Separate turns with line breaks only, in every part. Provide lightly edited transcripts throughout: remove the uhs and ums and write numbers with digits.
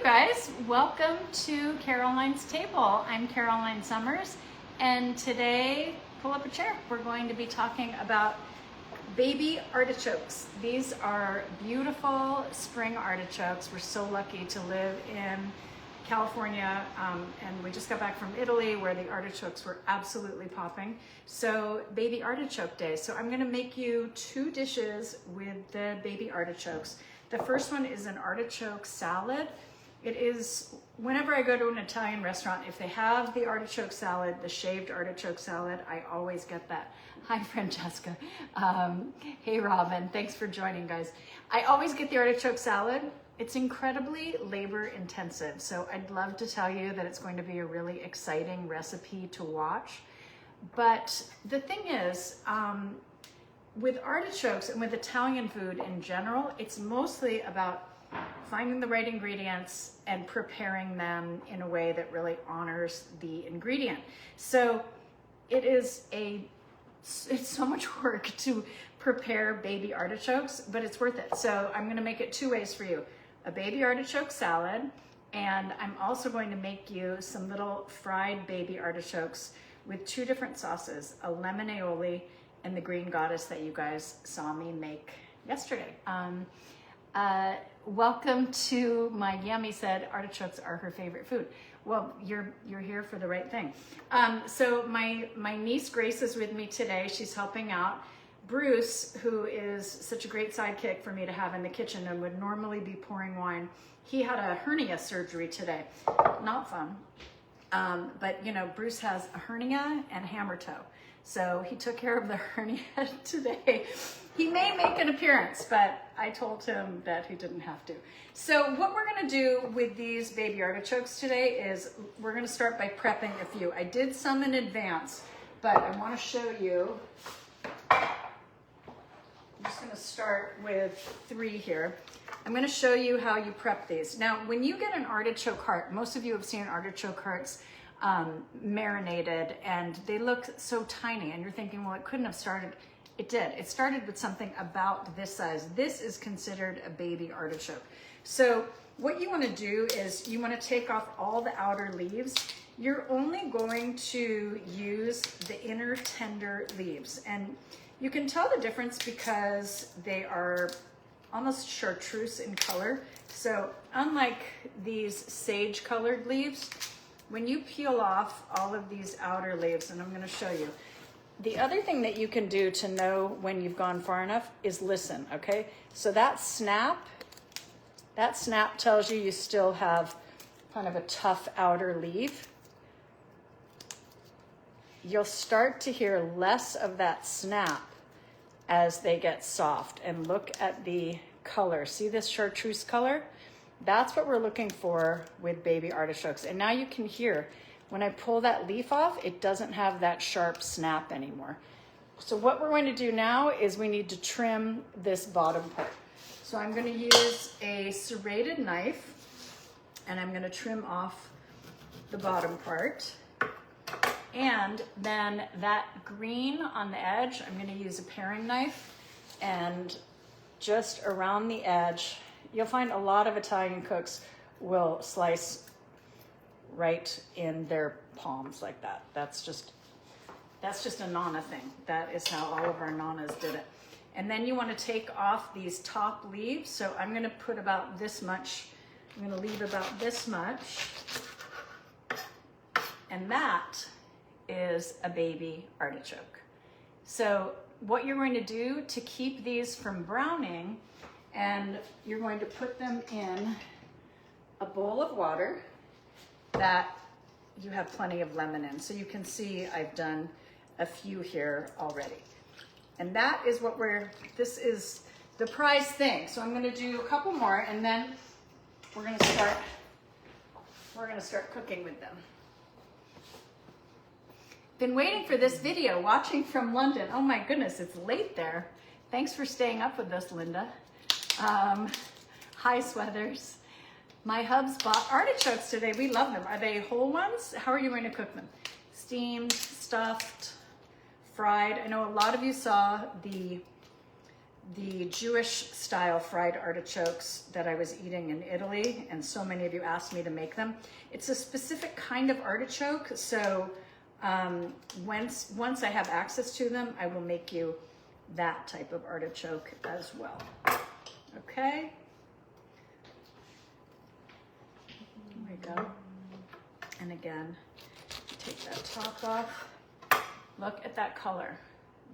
guys, welcome to Caroline's Table. I'm Caroline Summers, and today, pull up a chair, we're going to be talking about baby artichokes. These are beautiful spring artichokes. We're so lucky to live in California, and we just got back from Italy where the artichokes were absolutely popping. So baby artichoke day. So I'm gonna make you two dishes with the baby artichokes. The first one is an artichoke salad. It is, whenever I go to an Italian restaurant, if they have the artichoke salad, the shaved artichoke salad, I always get that. Hi, Francesca. Hey, Robin. Thanks for joining, guys. I always get the artichoke salad. It's incredibly labor intensive. So I'd love to tell you that it's going to be a really exciting recipe to watch. But the thing is, with artichokes and with Italian food in general, it's mostly about finding the right ingredients and preparing them in a way that really honors the ingredient. So it's so much work to prepare baby artichokes, but it's worth it. So I'm gonna make it two ways for you. A baby artichoke salad, and I'm also going to make you some little fried baby artichokes with two different sauces, a lemon aioli and the green goddess that you guys saw me make yesterday. Welcome to my Yummy said artichokes are her favorite food. Well, you're here for the right thing. So my niece Grace is with me today. She's helping out. Bruce, who is such a great sidekick for me to have in the kitchen and would normally be pouring wine, he had a hernia surgery today. Not fun. But you know, Bruce has a hernia and hammer toe. So he took care of the hernia today. He may make an appearance, but I told him that he didn't have to. So what we're gonna do with these baby artichokes today is we're gonna start by prepping a few. I did some in advance, but I wanna show you. I'm just gonna start with 3 here. I'm gonna show you how you prep these. Now, when you get an artichoke heart, most of you have seen artichoke hearts marinated, and they look so tiny, and you're thinking, well, it couldn't have started. It did. It started with something about this size. This is considered a baby artichoke. So what you want to do is you want to take off all the outer leaves. You're only going to use the inner tender leaves, and you can tell the difference because they are almost chartreuse in color. So unlike these sage colored leaves, when you peel off all of these outer leaves, and I'm going to show you, the other thing that you can do to know when you've gone far enough is listen, okay? So that snap tells you still have kind of a tough outer leaf. You'll start to hear less of that snap as they get soft. And look at the color. See this chartreuse color? That's what we're looking for with baby artichokes. And now you can hear, when I pull that leaf off, it doesn't have that sharp snap anymore. So what we're going to do now is we need to trim this bottom part. So I'm going to use a serrated knife, and I'm going to trim off the bottom part. And then that green on the edge, I'm going to use a paring knife, and just around the edge, you'll find a lot of Italian cooks will slice right in their palms like that. That's just a Nonna thing. That is how all of our Nonnas did it. And then you want to take off these top leaves. So I'm going to put about this much. I'm going to leave about this much. And that is a baby artichoke. So what you're going to do to keep these from browning, and you're going to put them in a bowl of water that you have plenty of lemon in. So you can see I've done a few here already. And that is what this is the prize thing. So I'm gonna do a couple more, and then we're gonna start cooking with them. Been waiting for this video, watching from London. Oh my goodness, it's late there. Thanks for staying up with us, Linda. Hi, Sweathers. My hubs bought artichokes today. We love them. Are they whole ones? How are you going to cook them? Steamed, stuffed, fried. I know a lot of you saw the the Jewish style fried artichokes that I was eating in Italy, and so many of you asked me to make them. It's a specific kind of artichoke, so once I have access to them, I will make you that type of artichoke as well. Okay. There we go. And again, take that top off. Look at that color.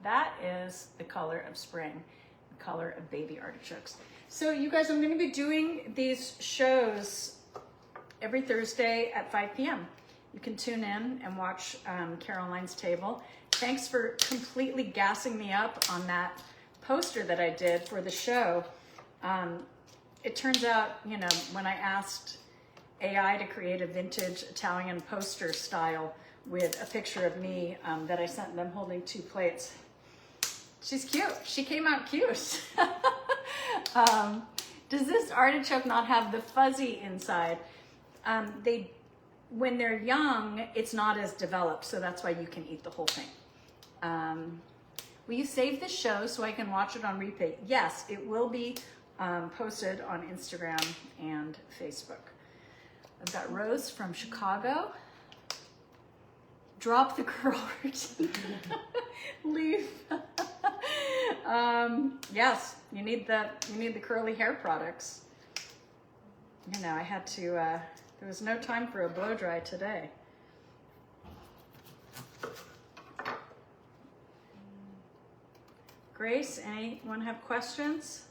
That is the color of spring, the color of baby artichokes. So you guys, I'm going to be doing these shows every Thursday at 5 p.m. You can tune in and watch Caroline's Table. Thanks for completely gassing me up on that poster that I did for the show. It turns out, you know, when I asked AI to create a vintage Italian poster style with a picture of me that I sent them holding 2 plates, she's cute. She came out cute. Does this artichoke not have the fuzzy inside? When they're young, it's not as developed, so that's why you can eat the whole thing. Will you save this show so I can watch it on replay? Yes, it will be posted on Instagram and Facebook. I've got Rose from Chicago. Drop the curl routine. Leave. Yes, you need the curly hair products. You know, I had to. There was no time for a blow dry today. Grace, anyone have questions?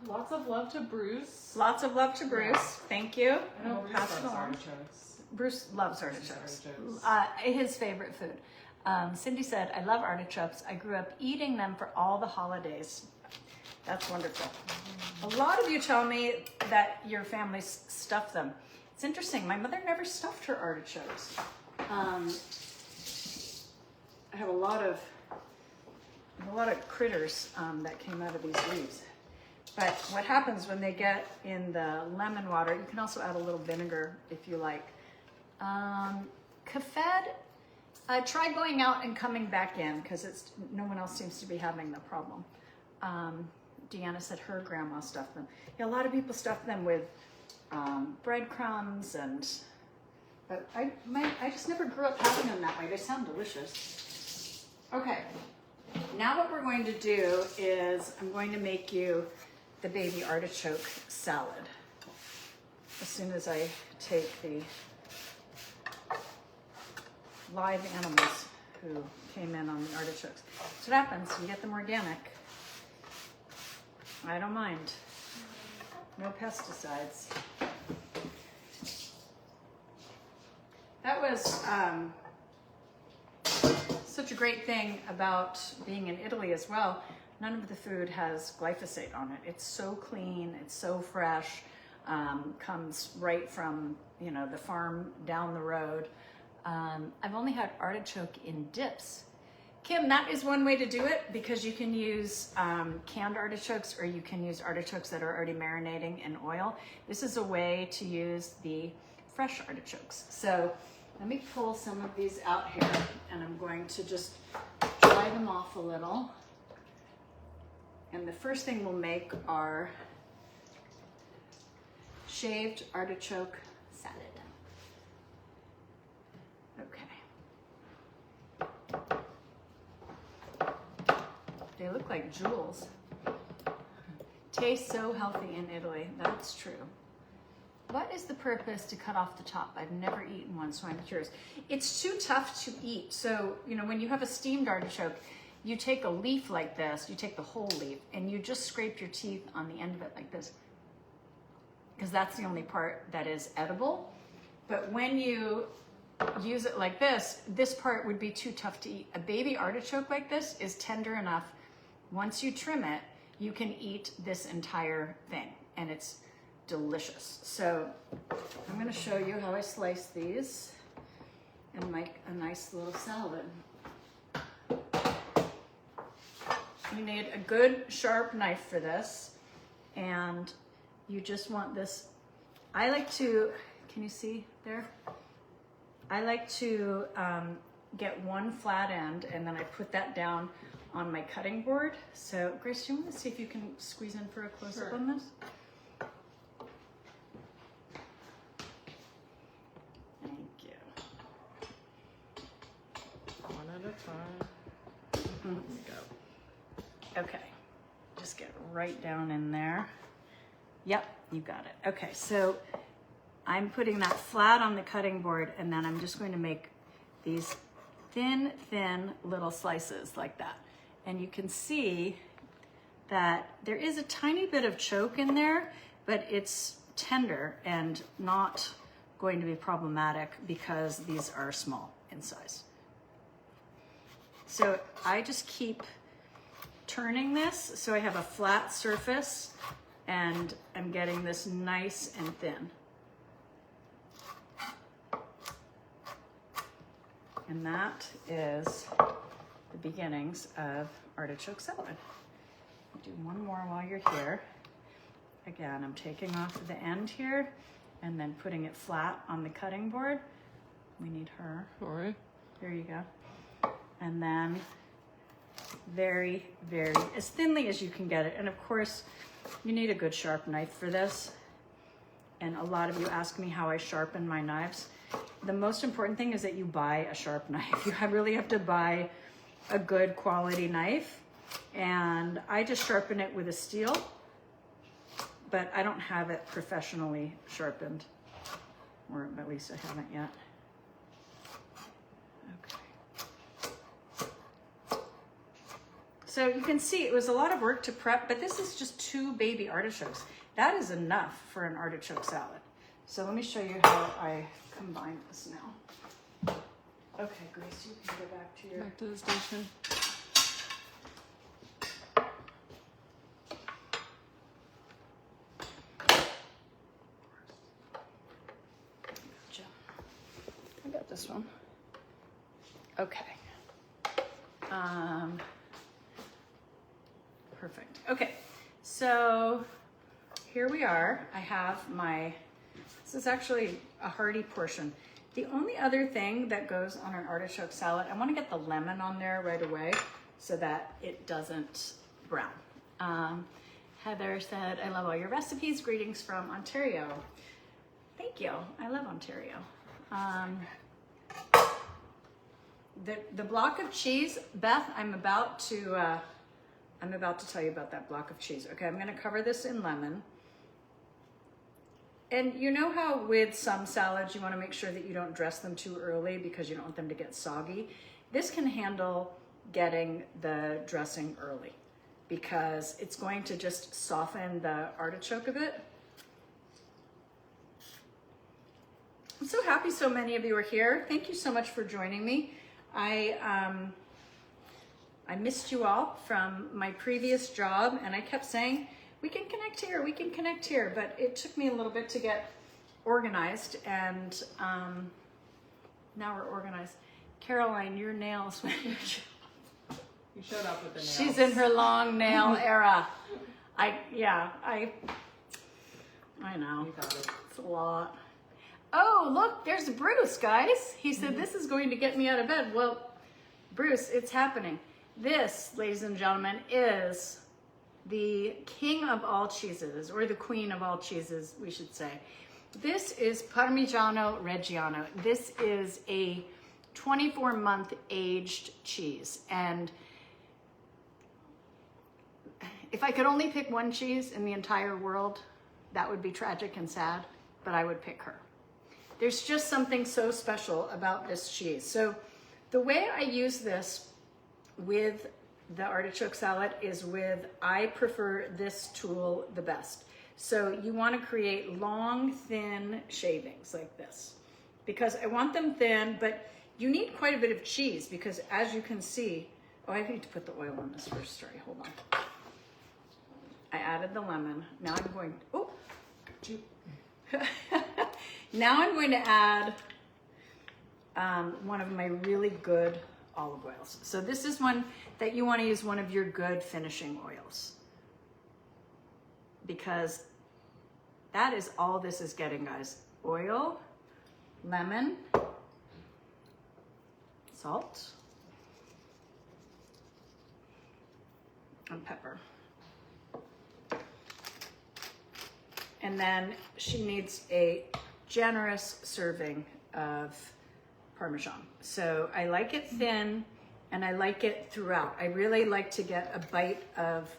Lots of love to Bruce.
Lots of love to Bruce.
Yeah.
Thank you.
I know
We'll
Bruce
pass it
loves
along.
artichokes.
Bruce loves artichokes.
Artichokes.
His favorite food. Cindy said, I love artichokes. I grew up eating them for all the holidays. That's wonderful. A lot of you tell me that your family stuffed them. It's interesting. My mother never stuffed her artichokes. I have a lot of critters that came out of these leaves. But what happens when they get in the lemon water, you can also add a little vinegar if you like. Kafed, try going out and coming back in because no one else seems to be having the problem. Deanna said her grandma stuffed them. Yeah, a lot of people stuff them with breadcrumbs but I just never grew up having them that way. They sound delicious. Okay, now what we're going to do is I'm going to make you the baby artichoke salad. As soon as I take the live animals who came in on the artichokes. So what happens, you get them organic. I don't mind. No pesticides. That was such a great thing about being in Italy as well. None of the food has glyphosate on it. It's so clean, it's so fresh, comes right from, you know, the farm down the road. I've only had artichoke in dips. Kim, that is one way to do it because you can use canned artichokes or you can use artichokes that are already marinating in oil. This is a way to use the fresh artichokes. So let me pull some of these out here and I'm going to just dry them off a little. And the first thing we'll make are shaved artichoke salad. Okay. They look like jewels. Tastes so healthy in Italy. That's true. What is the purpose to cut off the top? I've never eaten one, so I'm curious. It's too tough to eat. So, you know, when you have a steamed artichoke, you take a leaf like this, you take the whole leaf, and you just scrape your teeth on the end of it like this, because that's the only part that is edible. But when you use it like this part would be too tough to eat. A baby artichoke like this is tender enough. Once you trim it, you can eat this entire thing, and it's delicious. So I'm going to show you how I slice these and make a nice little salad. You need a good sharp knife for this, and you just want this. I like to, can you see there? I like to get one flat end and then I put that down on my cutting board. So Grace, do you want to see if you can squeeze in for a close-up
Sure.
on this? Thank you.
One at a time.
Mhm.
There we go.
Okay, just get right down in there. Yep, you got it. Okay, so I'm putting that flat on the cutting board, and then I'm just going to make these thin little slices like that. And you can see that there is a tiny bit of choke in there, but it's tender and not going to be problematic because these are small in size. So I just keep turning this so I have a flat surface and I'm getting this nice and thin. And that is the beginnings of artichoke salad. Do one more while you're here. Again, I'm taking off the end here and then putting it flat on the cutting board. We need her.
All right.
There you go. And then very, as thinly as you can get it. And of course, you need a good sharp knife for this. And a lot of you ask me how I sharpen my knives. The most important thing is that you buy a sharp knife. You really have to buy a good quality knife. And I just sharpen it with a steel, but I don't have it professionally sharpened, or at least I haven't yet. Okay. So you can see it was a lot of work to prep, but this is just 2 baby artichokes. That is enough for an artichoke salad. So let me show you how I combine this now. Okay, Grace, you can go back to your...
Back to the station.
Gotcha. I got this one. Okay. Perfect. Okay, so here we are. I have my, this is actually a hearty portion. The only other thing that goes on an artichoke salad, I want to get the lemon on there right away so that it doesn't brown. Heather said, I love all your recipes. Greetings from Ontario. Thank you. I love Ontario. The block of cheese, Beth, I'm about to tell you about that block of cheese. Okay, I'm going to cover this in lemon. And you know how with some salads you want to make sure that you don't dress them too early because you don't want them to get soggy? This can handle getting the dressing early because it's going to just soften the artichoke a bit. I'm so happy so many of you are here. Thank you so much for joining me. I missed you all from my previous job, and I kept saying, we can connect here, but it took me a little bit to get organized, and now we're organized. Caroline, your nails.
You showed up with the nails.
She's in her long nail era. I know.
You got it.
It's a lot. Oh, look, there's Bruce, guys. He said, this is going to get me out of bed. Well, Bruce, it's happening. This, ladies and gentlemen, is the king of all cheeses, or the queen of all cheeses, we should say. This is Parmigiano Reggiano. This is a 24-month aged cheese. And if I could only pick one cheese in the entire world, that would be tragic and sad, but I would pick her. There's just something so special about this cheese. So the way I use this with the artichoke salad is I prefer this tool the best. So you want to create long, thin shavings like this because I want them thin, but you need quite a bit of cheese because as you can see, oh, I need to put the oil on this first, sorry, hold on. I added the lemon. Now I'm going, oh, now I'm going to add one of my really good olive oils. So this is one that you want to use, one of your good finishing oils, because that is all this is getting, guys. Oil, lemon, salt, and pepper. And then she needs a generous serving of Parmesan. So I like it thin and I like it throughout. I really like to get a bite of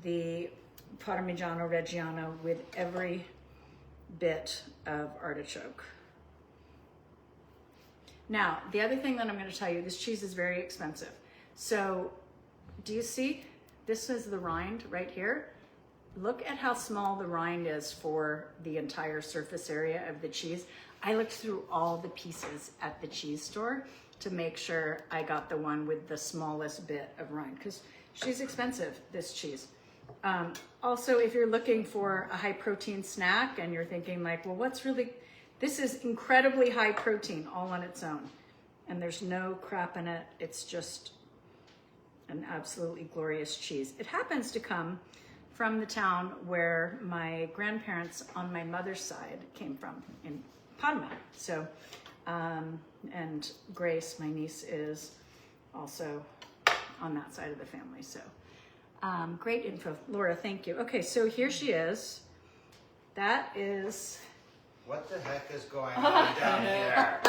the Parmigiano Reggiano with every bit of artichoke. Now, the other thing that I'm going to tell you, this cheese is very expensive. So, do you see? This is the rind right here. Look at how small the rind is for the entire surface area of the cheese. I looked through all the pieces at the cheese store to make sure I got the one with the smallest bit of rind, because she's expensive, this cheese. Also, if you're looking for a high protein snack and you're thinking like, well, this is incredibly high protein all on its own. And there's no crap in it. It's just an absolutely glorious cheese. It happens to come from the town where my grandparents on my mother's side came from, in Padma. So, and Grace, my niece, is also on that side of the family. So, great info. Laura, thank you. Okay, so here she is. That is...
What the heck is going on down here?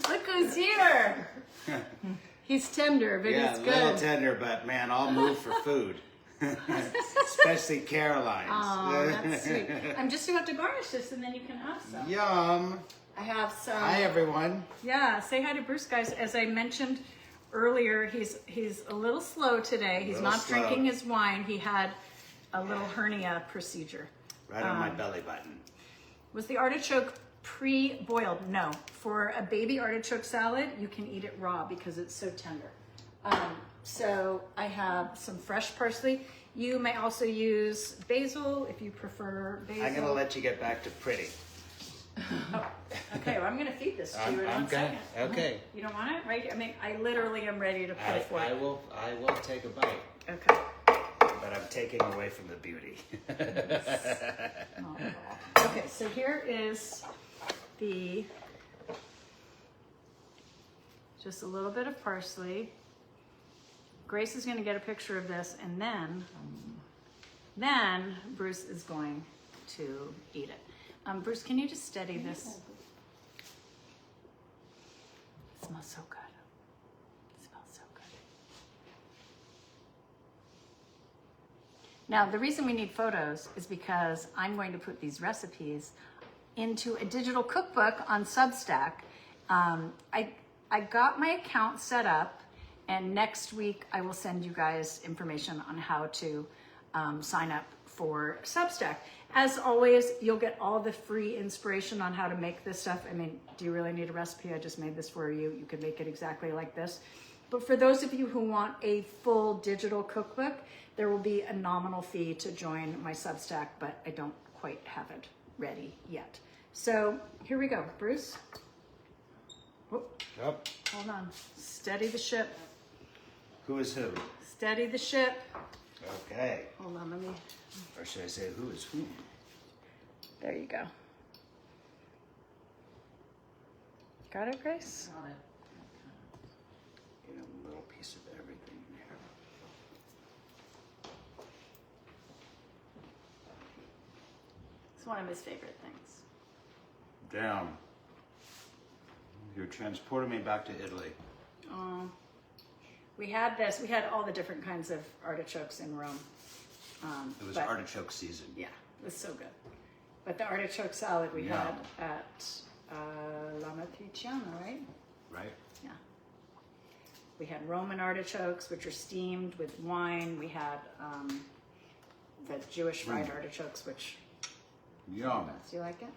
Look who's here. He's tender, but
Yeah,
he's
a
good.
little tender, but man, I'll move for food. Especially Caroline's.
Oh, that's sweet. I'm just about to garnish this, and then you can have some.
Yum.
I have some.
Hi, everyone.
Yeah, say hi to Bruce, guys. As I mentioned earlier, he's a little slow today. He's not
slow.
drinking his wine. He had a little hernia procedure.
Right on my belly button.
Was the artichoke pre-boiled? No. For a baby artichoke salad, you can eat it raw because it's so tender. So I have some fresh parsley. You may also use basil if you prefer basil.
I'm going to let you get back to pretty.
Oh, okay, well, I'm going to feed this to you in
I'm
one second.
Okay.
You don't want it? Right? I mean, I literally am ready to put it for
I
you.
will take a bite,
Okay.
but I'm taking away from the beauty.
Oh. Okay, so here is just a little bit of parsley. Grace is going to get a picture of this, and then Bruce is going to eat it. Bruce, can you just steady this? It smells so good. It smells so good. Now, the reason we need photos is because I'm going to put these recipes into a digital cookbook on Substack. I got my account set up, and next week I will send you guys information on how to sign up for Substack. As always, you'll get all the free inspiration on how to make this stuff. I mean, do you really need a recipe? I just made this for you. You can make it exactly like this. But for those of you who want a full digital cookbook, there will be a nominal fee to join my Substack, but I don't quite have it ready yet. So here we go. Bruce? Whoop,
Yep.
hold on. Steady the ship.
Who is who?
Steady the ship.
Okay.
Hold on, let me...
Or should I say who is who?
There you go. Got it, Grace?
Got it.
Get a little piece of everything in here.
It's one of his favorite things.
Damn. You're transporting me back to Italy.
We had all the different kinds of artichokes in Rome.
It was
but-
artichoke season.
Yeah, it was so good. But the artichoke salad we
Yum.
had at La Matriciana, right?
Right?
Yeah. We had Roman artichokes, which are steamed with wine. We had the Jewish fried artichokes, which...
Yum.
Do you like it?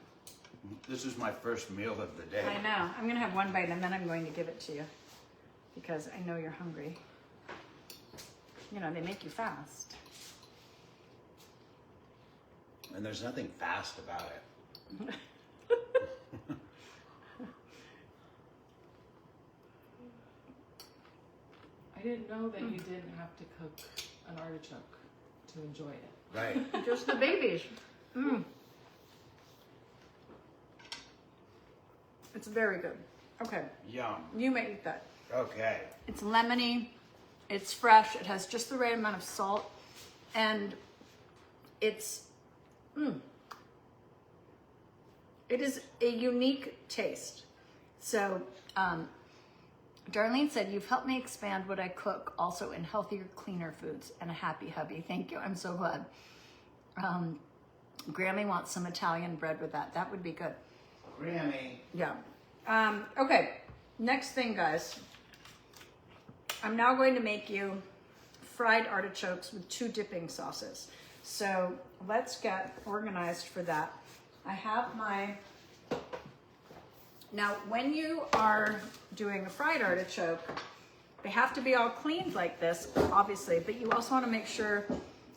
This is my first meal of the day.
I know. I'm going to have one bite, and then I'm going to give it to you. Because I know you're hungry. You know, they make you fast.
And there's nothing fast about it.
I didn't know that you didn't have to cook an artichoke to enjoy it.
Right.
Just the babies. It's very good. Okay,
Yum.
you may eat that.
Okay.
It's lemony. It's fresh. It has just the right amount of salt, and it's, it is a unique taste. So, Darlene said, you've helped me expand what I cook also in healthier, cleaner foods, and a happy hubby. Thank you. I'm so glad. Grammy wants some Italian bread with that. That would be good.
Grammy.
Yeah. Okay. Next thing, guys. I'm now going to make you fried artichokes with 2 dipping sauces. So let's get organized for that. I have my... Now, when you are doing a fried artichoke, they have to be all cleaned like this, obviously, but you also want to make sure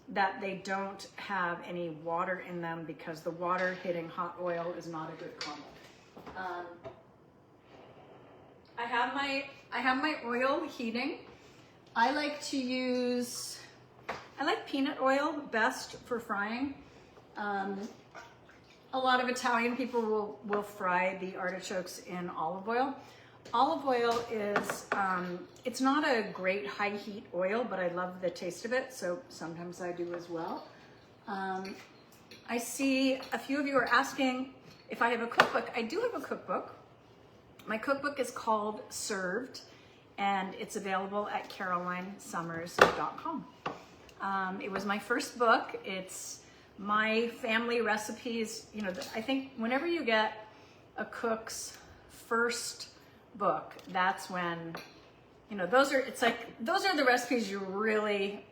that they don't have any water in them, because the water hitting hot oil is not a good combo. I have my oil heating. I like peanut oil best for frying. A lot of Italian people will fry the artichokes in olive oil. Olive oil is, it's not a great high heat oil, but I love the taste of it, so sometimes I do as well. I see a few of you are asking if I have a cookbook. I do have a cookbook. My cookbook is called Served, and it's available at carolinesummers.com. It was my first book. It's my family recipes. You know, I think whenever you get a cook's first book, that's when, you know, those are the recipes you really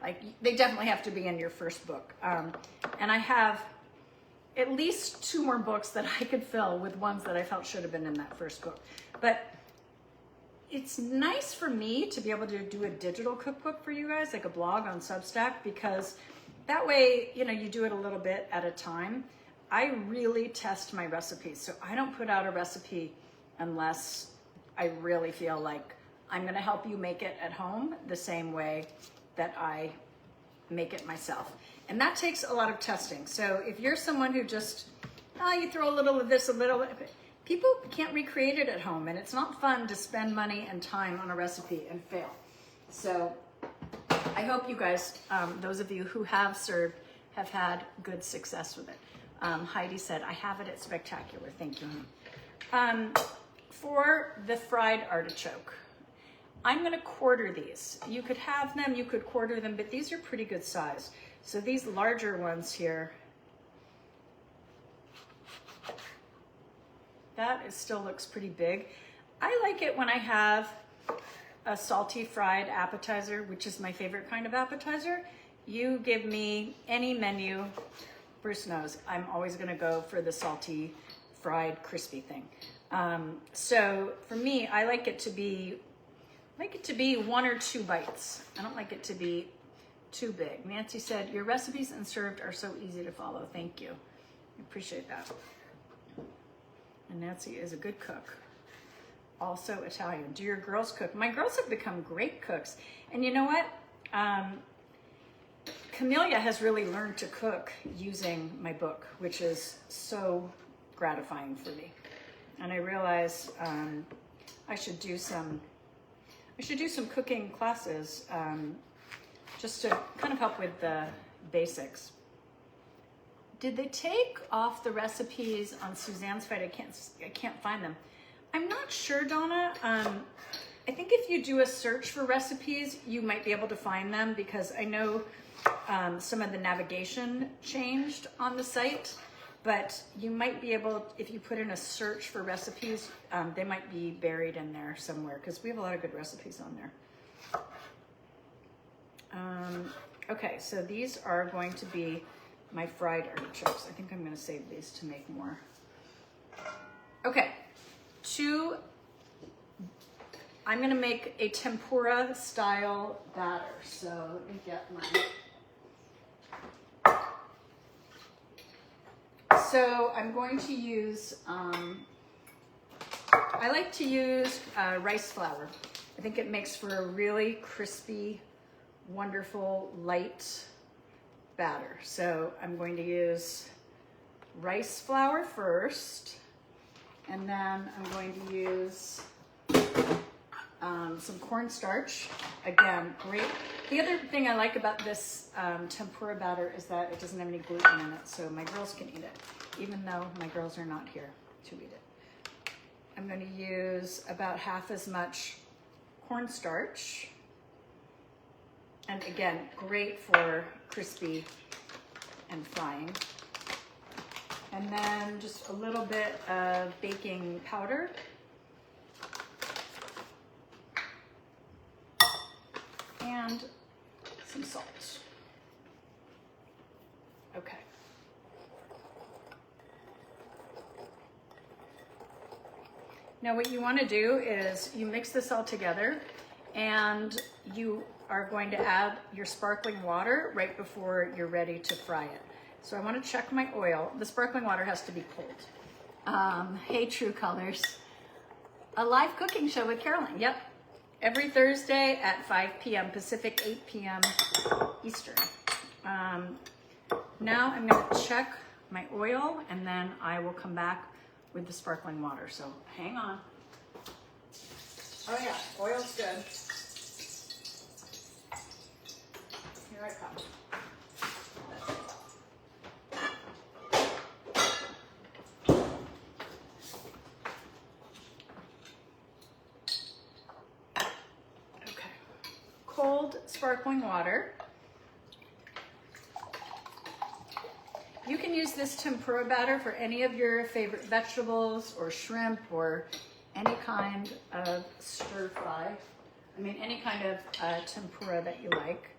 like. They definitely have to be in your first book. And I have at least 2 more books that I could fill with ones that I felt should have been in that first book. But it's nice for me to be able to do a digital cookbook for you guys, like a blog on Substack, because that way, you know, you do it a little bit at a time. I really test my recipes. So I don't put out a recipe unless I really feel like I'm going to help you make it at home the same way that I make it myself. And that takes a lot of testing. So if you're someone who just, you throw a little of this, a little, people can't recreate it at home, and it's not fun to spend money and time on a recipe and fail. So I hope you guys, those of you who have served, have had good success with it. Heidi said, I have it at Spectacular. Thank you. For the fried artichoke, I'm going to quarter these. You could have them, you could quarter them, but these are pretty good size. So these larger ones here, that still looks pretty big. I like it when I have a salty fried appetizer, which is my favorite kind of appetizer. You give me any menu, Bruce knows, I'm always gonna go for the salty, fried, crispy thing. So for me, I like it to be 1 or 2 bites. I don't like it to be too big. Nancy said, your recipes and served are so easy to follow. Thank you. I appreciate that. And Nancy is a good cook. Also Italian. Do your girls cook? My girls have become great cooks. And you know what? Camellia has really learned to cook using my book, which is so gratifying for me. And I realize I should do some cooking classes just to kind of help with the basics. Did they take off the recipes on Suzanne's Fight? I can't find them. I'm not sure, Donna. I think if you do a search for recipes, you might be able to find them, because I know some of the navigation changed on the site, but you might be able, if you put in a search for recipes, they might be buried in there somewhere, because we have a lot of good recipes on there. Okay, so these are going to be my fried artichokes. I think I'm going to save these to make more. Okay, I'm going to make a tempura style batter. So let me get my... So I'm going to use, I like to use rice flour. I think it makes for a really crispy, wonderful, light batter. So I'm going to use rice flour first, and then I'm going to use some cornstarch. Again, great. The other thing I like about this tempura batter is that it doesn't have any gluten in it, so my girls can eat it, even though my girls are not here to eat it. I'm going to use about half as much cornstarch. And again, great for crispy and frying. And then just a little bit of baking powder. And some salt. Okay. Now what you want to do is you mix this all together, and you are going to add your sparkling water right before you're ready to fry it. So I want to check my oil. The sparkling water has to be cold. Hey, True Colors. A live cooking show with Carolyn. Yep. Every Thursday at 5 p.m. Pacific, 8 p.m. Eastern. Now I'm going to check my oil, and then I will come back with the sparkling water. So hang on. Oh yeah, oil's good. Here it comes. Okay. Cold sparkling water. You can use this tempura batter for any of your favorite vegetables or shrimp or any kind of stir fry. I mean, any kind of tempura that you like.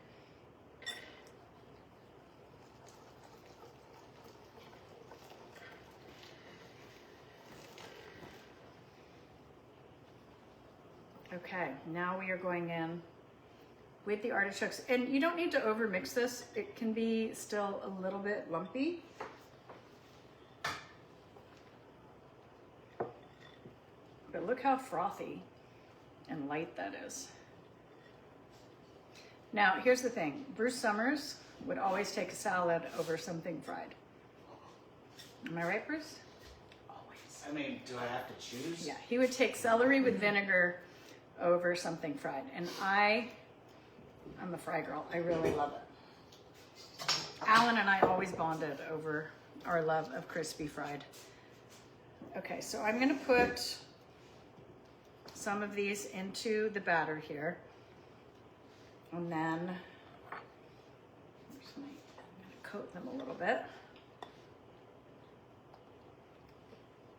Okay, now we are going in with the artichokes. And you don't need to over mix this. It can be still a little bit lumpy. But look how frothy and light that is. Now, here's the thing. Bruce Summers would always take a salad over something fried. Am I right, Bruce?
Always. I mean, do I have to choose?
Yeah, he would take celery with vinegar over something fried. And I'm a fry girl. I really love it. Alan and I always bonded over our love of crispy fried. Okay, so I'm gonna put some of these into the batter here. And then I'm gonna coat them a little bit.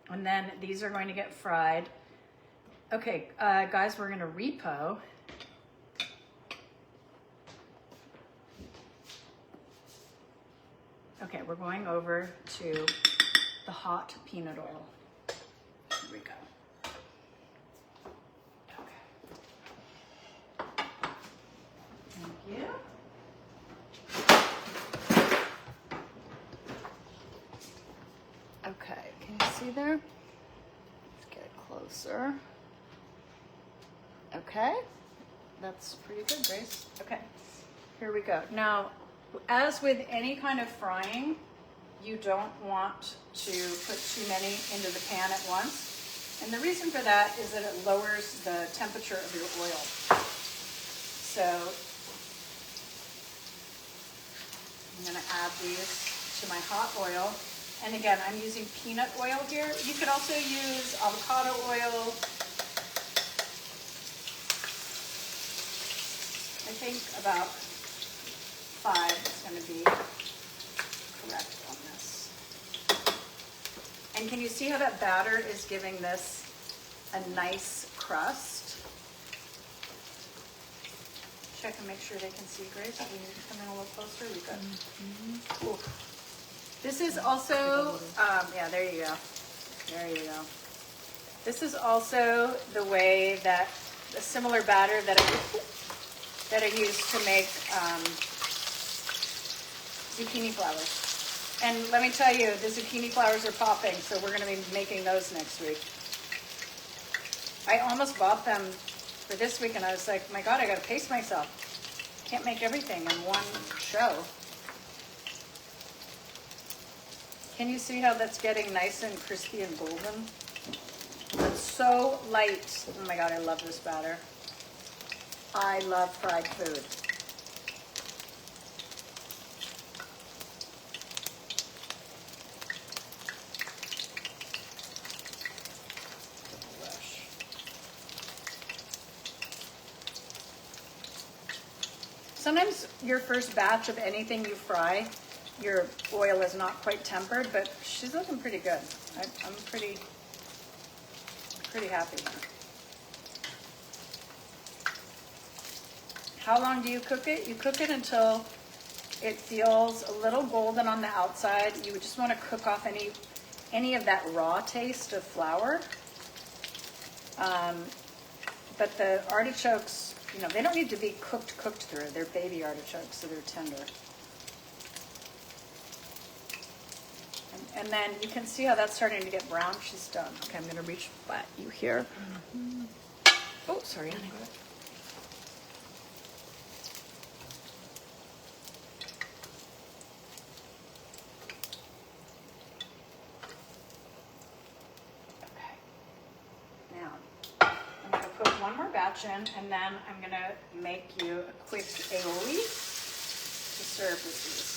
And then these are going to get fried. Okay, guys, we're gonna repo. Okay, we're going over to the hot peanut oil. Here we go. Okay. Thank you. Okay, can you see there? Let's get closer. Okay, that's pretty good, Grace. Okay, here we go. Now, as with any kind of frying, you don't want to put too many into the pan at once. And the reason for that is that it lowers the temperature of your oil. So I'm gonna add these to my hot oil. And again, I'm using peanut oil here. You could also use avocado oil. I think about 5 is going to be correct on this. And can you see how that batter is giving this a nice crust? Check and make sure they can see, Grace. We need to come in a little closer. We've got. This is also, yeah, there you go. There you go. This is also the way that a similar batter that I used to make zucchini flowers. And let me tell you, the zucchini flowers are popping, so we're going to be making those next week. I almost bought them for this week, and I was like, my God, I got to pace myself. Can't make everything in one show. Can you see how that's getting nice and crispy and golden? It's so light. Oh my God, I love this batter. I love fried food. Sometimes your first batch of anything you fry, your oil is not quite tempered, but she's looking pretty good. I'm pretty happy with her. How long do you cook it? You cook it until it feels a little golden on the outside. You would just want to cook off any of that raw taste of flour. But the artichokes, you know, they don't need to be cooked through. They're baby artichokes, so they're tender. And then you can see how that's starting to get brown. She's done. Okay, I'm going to reach at you here. Oh, sorry, honey. One more batch in, and then I'm gonna make you a quick aioli to serve with these.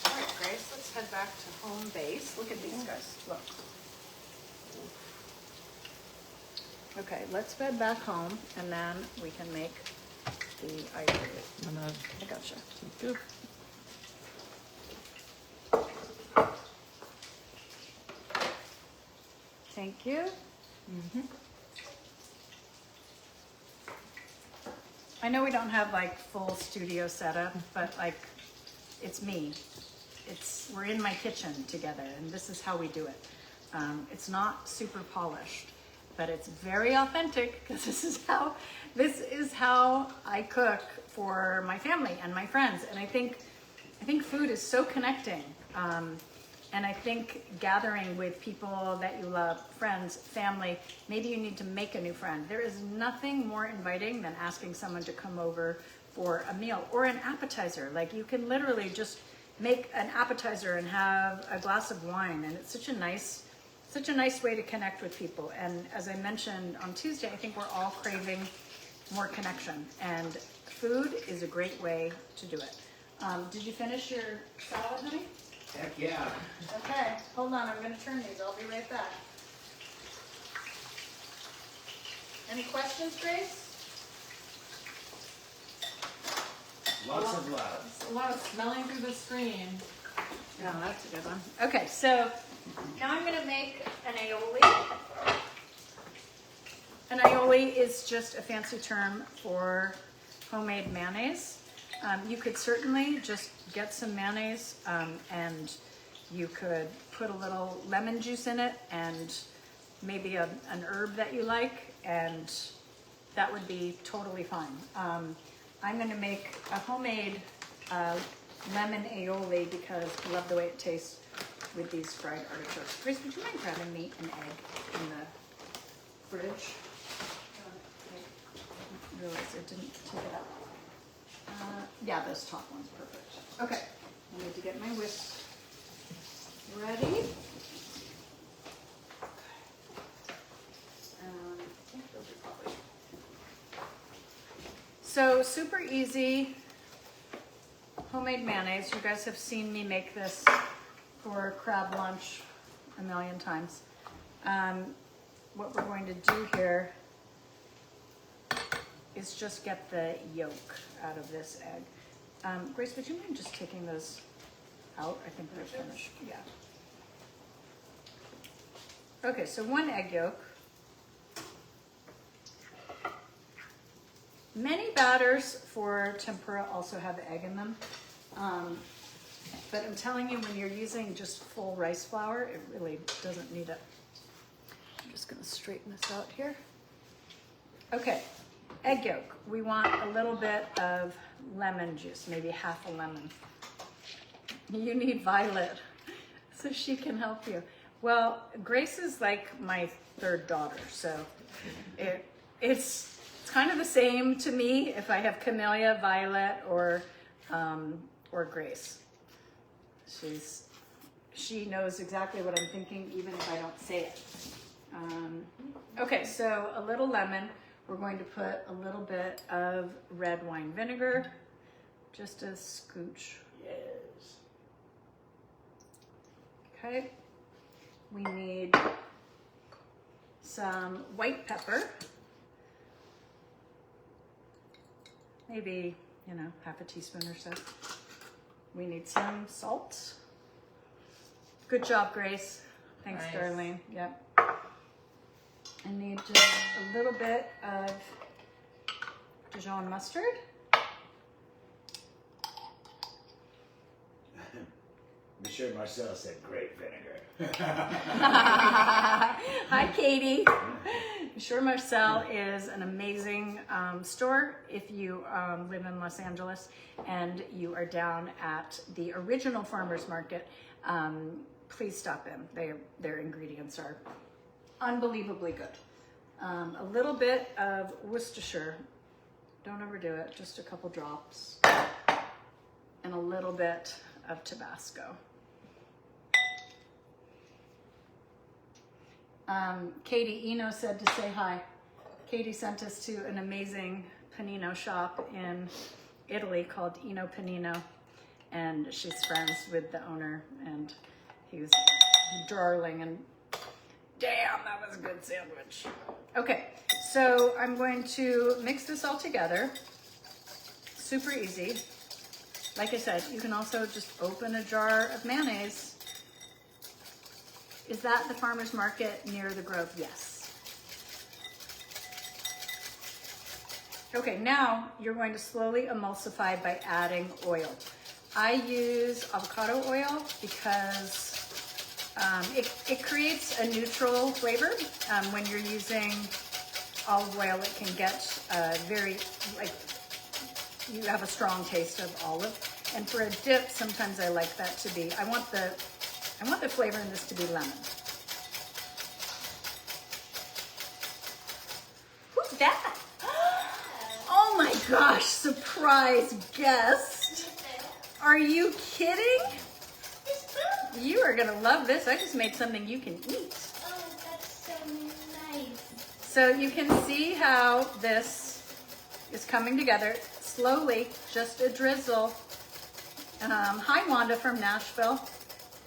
All right, Grace, let's head back to home base. Look at these guys. Look. Okay, let's head back home, and then we can make the aioli. I gotcha.
Thank you.
Thank you. I know we don't have like full studio setup, but like it's me. We're in my kitchen together, and this is how we do it. It's not super polished, but it's very authentic because this is how I cook for my family and my friends. And I think food is so connecting. And I think gathering with people that you love, friends, family, maybe you need to make a new friend. There is nothing more inviting than asking someone to come over for a meal or an appetizer. Like you can literally just make an appetizer and have a glass of wine, and it's such a nice way to connect with people. And as I mentioned on Tuesday, I think we're all craving more connection, and food is a great way to do it. Did you finish your salad, honey?
Heck yeah.
Okay, hold on, I'm gonna turn these, I'll be right back. Any questions, Grace?
Lots of love.
A lot of smelling through the screen.
No, that's a good one. Okay, so now I'm gonna make an aioli. An aioli is just a fancy term for homemade mayonnaise. You could certainly just get some mayonnaise and you could put a little lemon juice in it and maybe an herb that you like, and that would be totally fine. I'm gonna make a homemade lemon aioli because I love the way it tastes with these fried artichokes. Grace, would you mind grabbing me an egg in the fridge? I realized I didn't take it out. Yeah, this top one's perfect. Okay, I need to get my whisk ready. I think those are probably... So super easy homemade mayonnaise. You guys have seen me make this for crab lunch a million times. What we're going to do here is just get the yolk out of this egg. Grace, would you mind just taking those out? I think they're finished. Yeah. Okay, so one egg yolk. Many batters for tempura also have egg in them. But I'm telling you, when you're using just full rice flour, it really doesn't need it. I'm just gonna straighten this out here. Okay, egg yolk. We want a little bit of lemon juice, maybe half a lemon. You need Violet so she can help you. Well, Grace is like my third daughter, so it's It's kind of the same to me if I have Camellia, Violet, or Grace. She knows exactly what I'm thinking, even if I don't say it. Okay, so a little lemon. We're going to put a little bit of red wine vinegar, just a scooch.
Yes.
Okay. We need some white pepper. Maybe, half a teaspoon or so. We need some salt. Good job, Grace. Thanks,
Nice.
Darlene. Yep. I need just a little bit of Dijon mustard.
Monsieur Marcel said great vinegar.
Hi, Katie. Monsieur Marcel is an amazing store if you live in Los Angeles and you are down at the original farmers market. Please stop in. Their ingredients are unbelievably good. A little bit of Worcestershire. Don't overdo it. Just a couple drops. And a little bit of Tabasco. Katie Eno said to say hi. Katie sent us to an amazing panino shop in Italy called Eno Panino, and she's friends with the owner, and he was darling, and damn, that was a good sandwich. Okay, so I'm going to mix this all together. Super easy. Like I said, you can also just open a jar of mayonnaise. Is that the farmer's market near the Grove? Yes. Okay, now you're going to slowly emulsify by adding oil. I use avocado oil because it creates a neutral flavor. When you're using olive oil, it can get you have a strong taste of olive. And for a dip, sometimes I like that to be, I want the flavor in this to be lemon. Who's that? Oh my gosh, surprise guest. Are you kidding? You are gonna love this. I just made something you can eat.
Oh, that's so nice.
So you can see how this is coming together slowly, just a drizzle. Hi, Wanda from Nashville.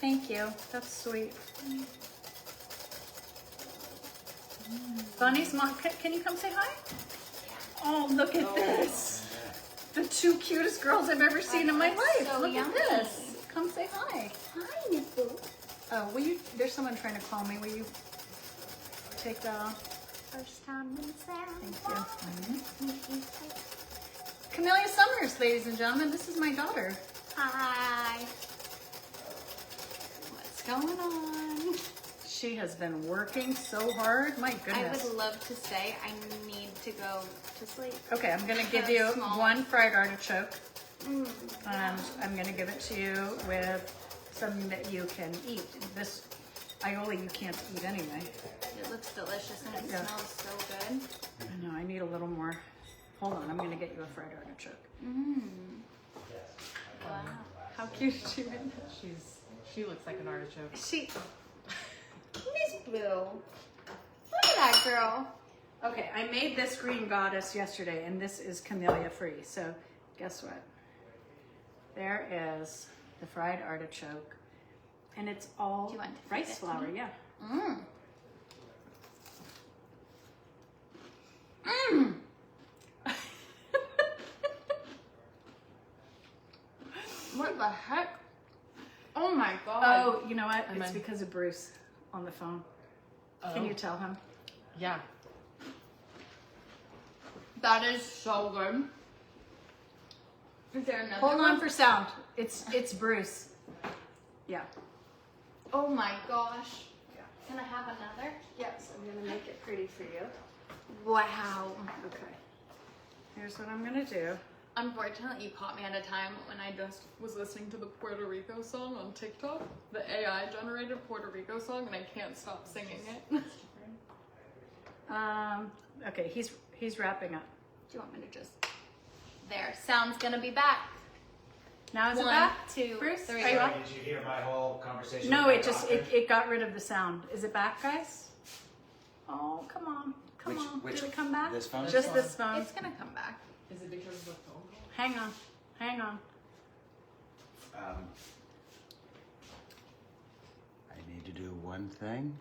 Thank you. That's sweet. Bunny's mom, can you come say hi? Oh, look at this. The two cutest girls I've ever seen in my life.
so
Look
yummy.
at this. Come say hi.
Hi, Nipple.
Oh, there's someone trying to call me. Will you take that off?
First time in
Thank
San
you. Camellia Summers, ladies and gentlemen. This is my daughter.
Hi.
What's going on? She has been working so hard. My
I
goodness.
would love to say I need to go to sleep.
Okay, I'm gonna give
That's
you
small.
one fried artichoke,
Mm.
and I'm gonna give it to you with something that you can eat. This aioli you can't eat anyway.
It looks delicious and it
Yeah.
smells so good.
I know, I need a little more. Hold on, I'm gonna get you a fried artichoke.
Wow.
How cute is she?
She looks like an artichoke.
She.
Miss Blue. Look at that girl.
Okay, I made this green goddess yesterday, and this is camellia free. So, guess what? There is the fried artichoke, and it's all
Do you want to feed
rice
it to
flour.
me?
Yeah.
Mmm. What the heck? Oh my god.
Oh, you know what?
Am
It's
I-
because of Bruce on the phone.
Oh.
Can you tell him?
Yeah.
That is so good. Is there another
Hold
one?
on for sound. It's Bruce. Yeah.
Oh my gosh.
Yeah.
Can I have another?
Yes, I'm gonna make it pretty for you.
Wow.
Okay. Here's what I'm gonna do.
Unfortunately, you caught me at a time when I just was listening to the Puerto Rico song on TikTok, the AI generated Puerto Rico song, and I can't stop singing it.
Okay, He's wrapping up.
Do you want me to just... There. Sound's gonna be back.
Now is it
1,
back?
2,
Bruce,
3.
are you on?
Did you hear my whole conversation?
No,
with
it
my
just
doctor?
it got rid of the sound. Is it back, guys? Oh, come on. Come on. Did it come back?
This phone?
Just this phone.
It's gonna come back.
Is it because of the phone call?
Hang on. Hang on.
I need to do one thing.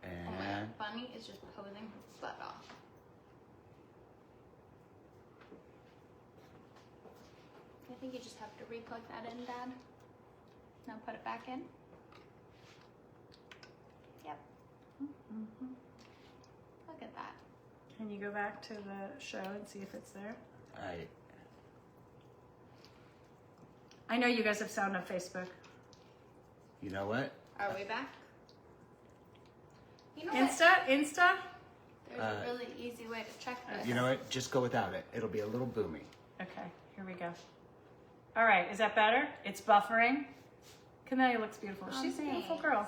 Oh my
And
God. Bunny is just posing her butt off. I think you just have to replug that in, Dad. Now put it back in. Yep. Look at that.
Can you go back to the show and see if it's there? I know you guys have sound on Facebook.
you know what?
Are we back? You know what?
Insta?
There's a really easy way to check this.
You know what? Just go without it. It'll be a little boomy.
Okay, here we go. All right, is that better? It's buffering. Camellia looks beautiful.
Oh,
She's a beautiful
thanks.
girl.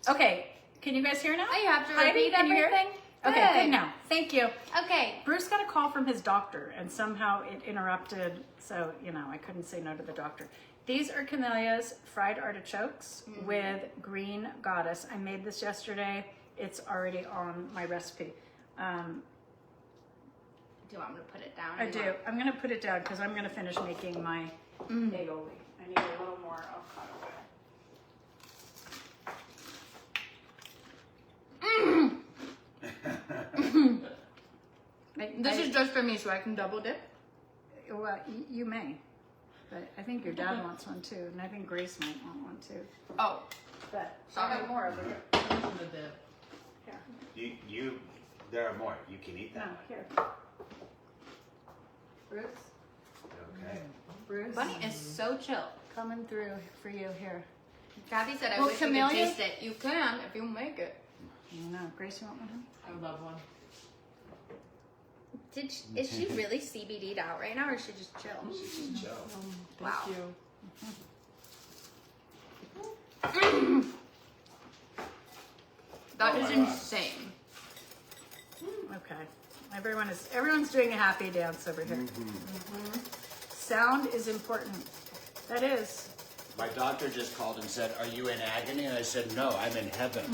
Okay, can you guys hear now?
Oh, you have to
Heidi,
repeat
can you hear?
everything?
Okay, good now. Thank you.
Okay.
Bruce got a call from his doctor and somehow it interrupted, so, I couldn't say no to the doctor. These are Camellia's fried artichokes with green goddess. I made this yesterday. It's already on my recipe.
Do you want me to put it down?
I do. I'm going to put it down because I'm going to finish making my aioli. I need a little more avocado oil.
This is just for me, so I can double dip.
Well, you may. But I think your dad wants one too, and I think Grace might want one too.
Oh,
But
Sorry.
I have more over here.
Finish the dip.
Here.
There are more. You can eat
No,
that.
here. Bruce?
Okay.
Bruce?
Bunny is so chill.
Coming through for you here.
Gabby said, I
Well,
wish
Camellia-
you could taste it. You can if you make it.
No, Grace, you want one?
I would love one.
Is she really CBD'd out right now, or is she just chill?
She's chill.
Thank
Wow.
you.
That
Oh
is
my God.
insane.
Okay. Everyone's doing a happy dance over here. Sound is important. That is.
My doctor just called and said, "Are you in agony?" And I said, "No, I'm in heaven."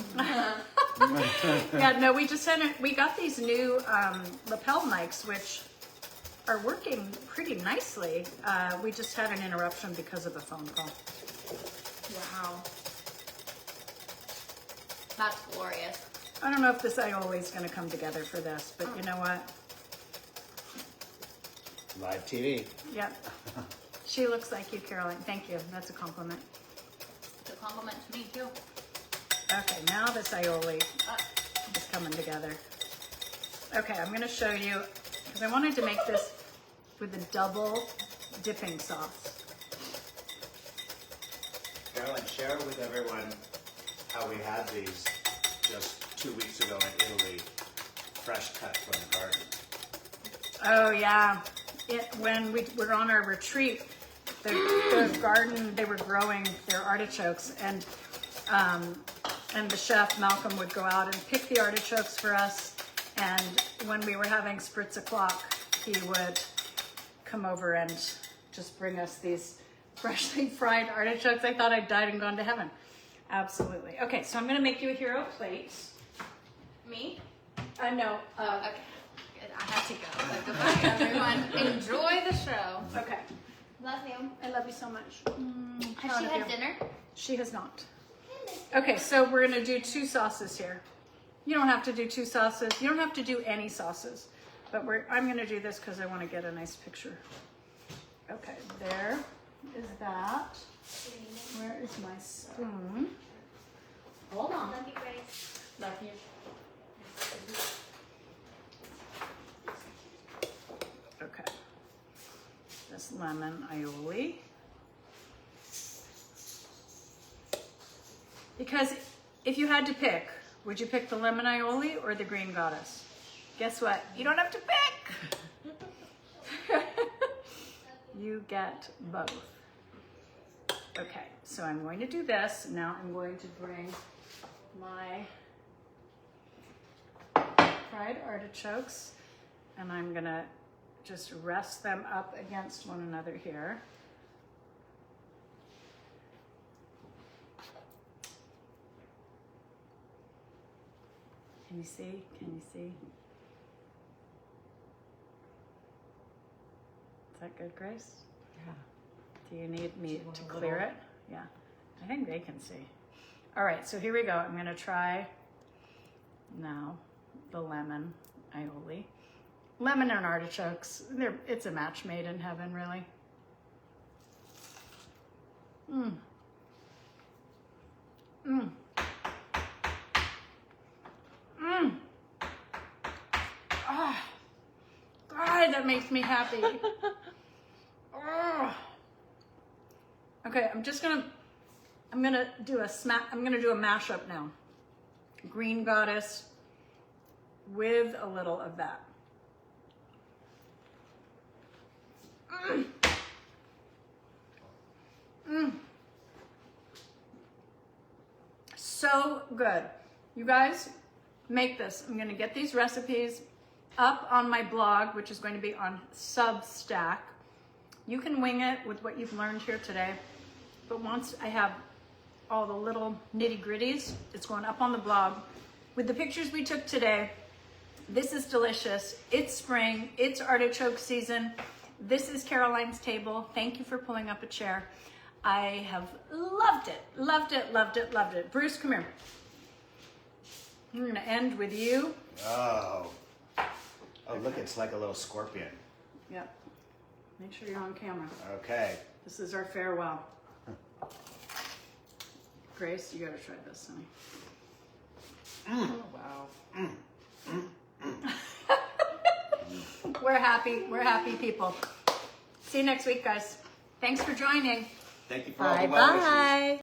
Yeah, no, we got these new lapel mics, which are working pretty nicely. We just had an interruption because of a phone call.
Wow. That's glorious.
I don't know if this aioli is going to come together for this, but you know what?
Live TV.
Yep. She looks like you, Caroline. Thank you. That's a compliment.
It's a compliment to me, too.
Okay, now this aioli is coming together. Okay, I'm going to show you, because I wanted to make this with a double dipping sauce.
Carolyn, share with everyone how we had these just 2 weeks ago in Italy, fresh cut from the garden.
Oh yeah, when we were on our retreat, the garden, they were growing their artichokes, and the chef Malcolm would go out and pick the artichokes for us. And when we were having spritz o'clock, he would come over and just bring us these freshly fried artichokes. I thought I'd died and gone to heaven. Absolutely. Okay, so I'm gonna make you a hero plate.
Me?
No.
Oh, okay. Good. I have to go. So goodbye, everyone. Enjoy the show.
Okay.
Love you.
I love you so much.
Has
proud
she
of
had
you.
dinner?
She has not. Okay, so we're gonna do 2 sauces here. You don't have to do 2 sauces. You don't have to do any sauces, but I'm gonna do this because I want to get a nice picture. Okay, there is that. Where is my spoon?
Hold on. Love you, Grace.
Love you.
Okay. This lemon aioli. Because if you had to pick, would you pick the lemon aioli or the green goddess? Guess what? You don't have to pick. You get both. Okay, so I'm going to do this. Now I'm going to bring my fried artichokes, and I'm gonna just rest them up against one another here. Can you see? Can you see? Is that good, Grace?
Yeah.
Do you need me
Do you want
to
a
clear
little-
it? Yeah, I think they can see. All right, so here we go. I'm gonna try now the lemon aioli. Lemon and artichokes, it's a match made in heaven, really. Mmm. Mmm. Mmm. Ah. God, that makes me happy. Oh. Okay, I'm gonna do a mashup now. Green goddess with a little of that. Mm. Mm. So good. You guys, make this. I'm gonna get these recipes up on my blog, which is going to be on Substack. You can wing it with what you've learned here today, but once I have all the little nitty gritties, it's going up on the blog with the pictures we took today. This is delicious. It's spring, it's artichoke season. This is Caroline's table. Thank you for pulling up a chair. I have loved it, loved it, loved it, loved it. Bruce, come here. I'm gonna end with you.
Oh. Oh, look, it's like a little scorpion.
Yep. Make sure you're on camera.
Okay.
This is our farewell. Grace, you gotta try this, honey.
Oh, wow.
We're happy people. See you next week, guys. Thanks for joining.
Thank you for all the well wishes.
Bye-bye.